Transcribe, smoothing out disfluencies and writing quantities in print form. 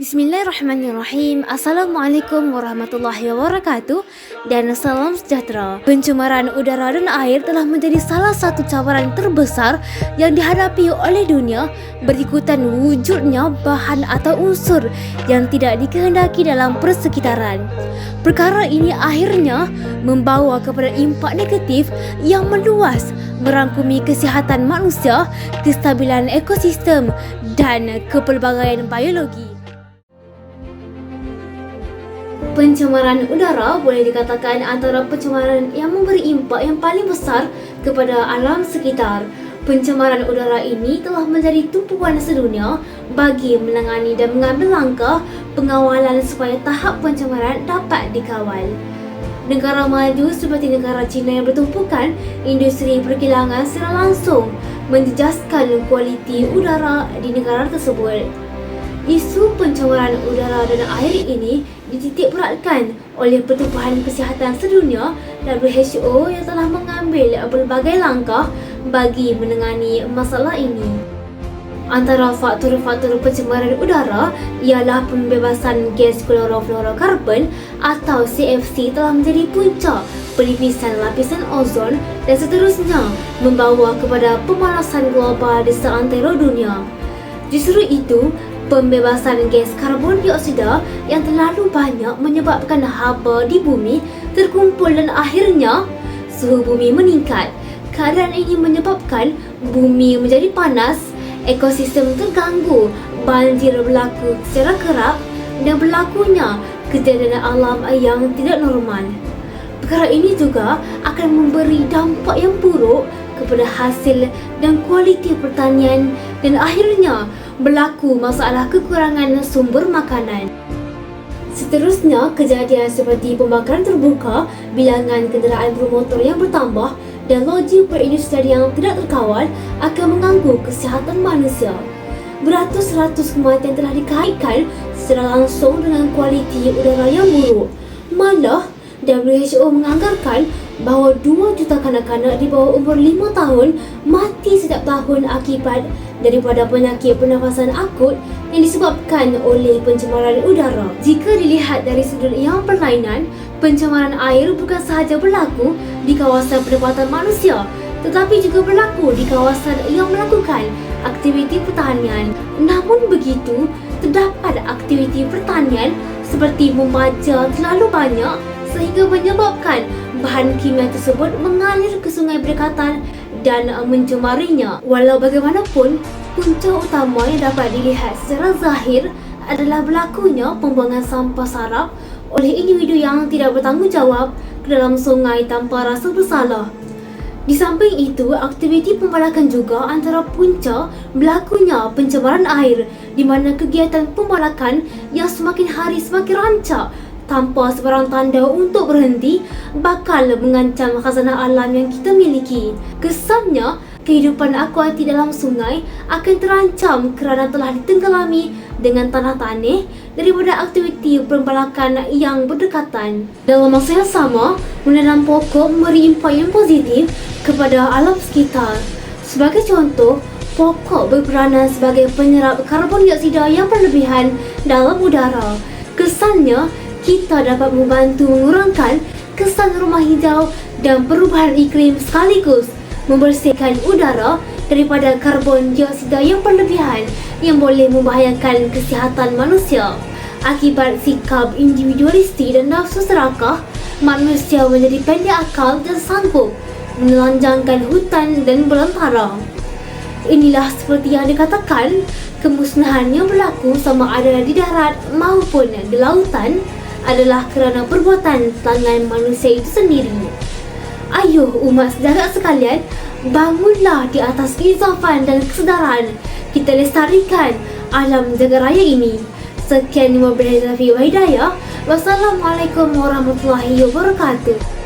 Bismillahirrahmanirrahim. Assalamualaikum warahmatullahi wabarakatuh dan salam sejahtera. Pencemaran udara dan air telah menjadi salah satu cabaran terbesar yang dihadapi oleh dunia berikutan wujudnya bahan atau unsur yang tidak dikehendaki dalam persekitaran. Perkara ini akhirnya membawa kepada impak negatif yang meluas, merangkumi kesihatan manusia, kestabilan ekosistem dan kepelbagaian biologi. Pencemaran udara boleh dikatakan antara pencemaran yang memberi impak yang paling besar kepada alam sekitar. Pencemaran udara ini telah menjadi tumpuan sedunia bagi menangani dan mengambil langkah pengawalan supaya tahap pencemaran dapat dikawal. Negara maju seperti negara China yang bertumpukan industri perkilangan secara langsung menjejaskan kualiti udara di negara tersebut. Isu pencemaran udara dan air ini dititikberatkan oleh Pertubuhan Kesihatan Sedunia WHO yang telah mengambil berbagai langkah bagi menangani masalah ini. Antara faktor-faktor pencemaran udara ialah pembebasan gas klorofluorokarbon atau CFC telah menjadi punca pelipisan lapisan ozon dan seterusnya membawa kepada pemanasan global di seantero dunia. Justru itu, pembebasan gas karbon dioksida yang terlalu banyak menyebabkan haba di bumi terkumpul dan akhirnya suhu bumi meningkat. Keadaan ini menyebabkan bumi menjadi panas, ekosistem terganggu, banjir berlaku secara kerap dan berlakunya kejadian alam yang tidak normal. Perkara ini juga akan memberi dampak yang buruk kepada hasil dan kualiti pertanian dan akhirnya berlaku masalah kekurangan sumber makanan. Seterusnya, kejadian seperti pembakaran terbuka, bilangan kenderaan bermotor yang bertambah dan laju perindustrian yang tidak terkawal akan mengganggu kesihatan manusia. Beratus-ratus kematian telah dikaitkan secara langsung dengan kualiti udara yang buruk. Malah, WHO menganggarkan bahawa 2 juta kanak-kanak di bawah umur 5 tahun mati setiap tahun akibat daripada penyakit pernafasan akut yang disebabkan oleh pencemaran udara. Jika dilihat dari sudut yang berlainan, pencemaran air bukan sahaja berlaku di kawasan pendapatan manusia, tetapi juga berlaku di kawasan yang melakukan aktiviti pertanian. Namun begitu, terdapat aktiviti pertanian seperti membaja terlalu banyak sehingga menyebabkan bahan kimia tersebut mengalir ke sungai berdekatan dan mencemarinya. Walau bagaimanapun, punca utama yang dapat dilihat secara zahir adalah berlakunya pembuangan sampah sarap oleh individu yang tidak bertanggungjawab ke dalam sungai tanpa rasa bersalah. Di samping itu, aktiviti pembalakan juga antara punca berlakunya pencemaran air di mana kegiatan pembalakan yang semakin hari semakin rancak tanpa sebarang tanda untuk berhenti bakal mengancam khazanah alam yang kita miliki. Kesannya, kehidupan akuatik dalam sungai akan terancam kerana telah ditenggelami dengan tanah tanah daripada aktiviti pembalakan yang berdekatan. Dalam masa yang sama, menanam pokok memberi impak yang positif kepada alam sekitar. Sebagai contoh, pokok berperanan sebagai penyerap karbon dioksida yang berlebihan dalam udara. Kesannya, kita dapat membantu mengurangkan kesan rumah hijau dan perubahan iklim sekaligus membersihkan udara daripada karbon dioksida yang berlebihan yang boleh membahayakan kesihatan manusia. Akibat sikap individualistik dan nafsu serakah, manusia menjadi pendek akal dan sanggup menelanjangkan hutan dan belantara. Inilah seperti yang dikatakan, kemusnahan yang berlaku sama ada di darat maupun di lautan adalah kerana perbuatan tangan manusia itu sendiri. Ayuh umat sejagat sekalian, bangunlah di atas keinsafan dan kesedaran. Kita lestarikan alam jagat raya ini. Sekian, wabillahi taufiq wal hidayah. Wassalamualaikum warahmatullahi wabarakatuh.